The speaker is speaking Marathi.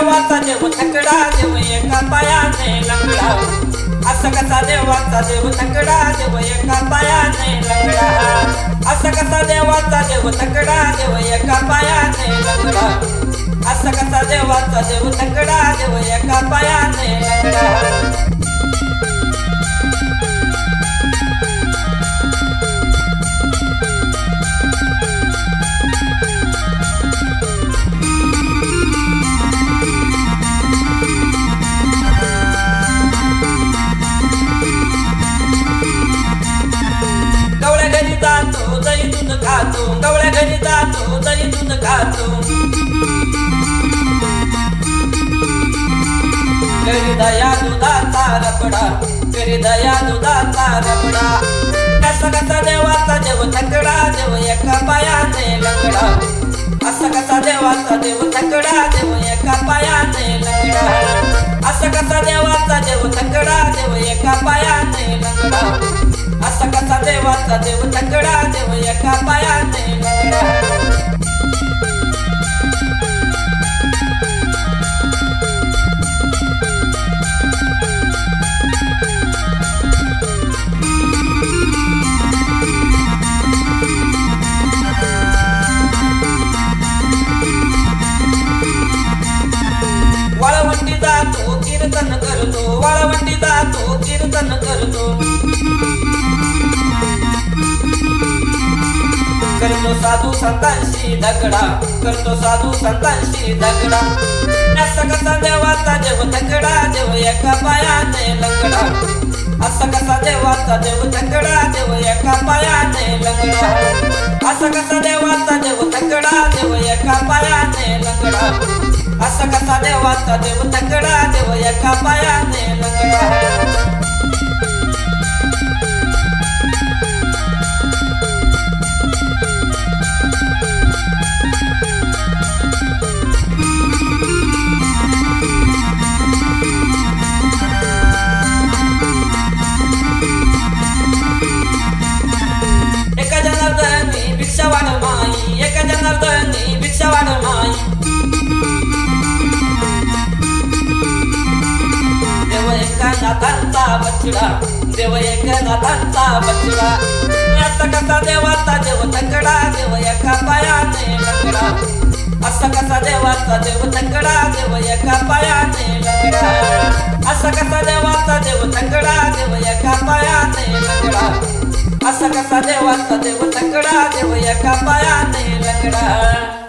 देवाचा देव थकडा देव एका पायाने लंगडा असा कसा देवाचा देव थकडा देव एका पायाने लंगडा असा कसा देवाचा देव थकडा देव एका पायाने लंगडा असा कसा देवाचा देव थकडा देव एका पायाने लंगडा दही दूध खातो गवळ्या घरी जातो दही दूध खातो घरी दया दुधाचा रबडा घरी दया दुधाचा रबडा कसा कसा देवाचा देव थकडा देव एका पायाने लंगडा असा कसा देवाचा देव थकडा देव एका पायाने लंगडा असा कसा देवाचा देव थकडा देव एका पायाने लंगडा असा कसा देवाचा देव थकडा देव एका पायाने लंगडा वाळवंटी जातो कीर्तन करतो वाळवंटी जातो कीर्तन करतो करतो साधू संतांशी झगडा करतो साधू संतांशी झगडा असा कसा देवाचा देव थकडा देव एका पायाने लंगडा असा कसा देवाचा देव थकडा देव एका पायाने लंगडा असा कसा देवाचा देव थकडा देव एका पायाने लंगडा असा कसा देवाचा देव थकडा देव एका पायाने लंगडा एका जनार्दनी भिक्षा वाढ माई एका जनार्दनी भिक्षा वाढ माई देव एका नाथांचा बछडा देव एका नाथांचा बछडा असा कसा देवाचा देव थकडा देव एका पायाने लंगडा असा कसा देवाचा देव थकडा देव एका पायाने लंगडा असा कसा देवाचा देव थकडा देव एका पायाने लंगडा असा कसा देवाचा देव थकडा देव एका पायाने लंगडा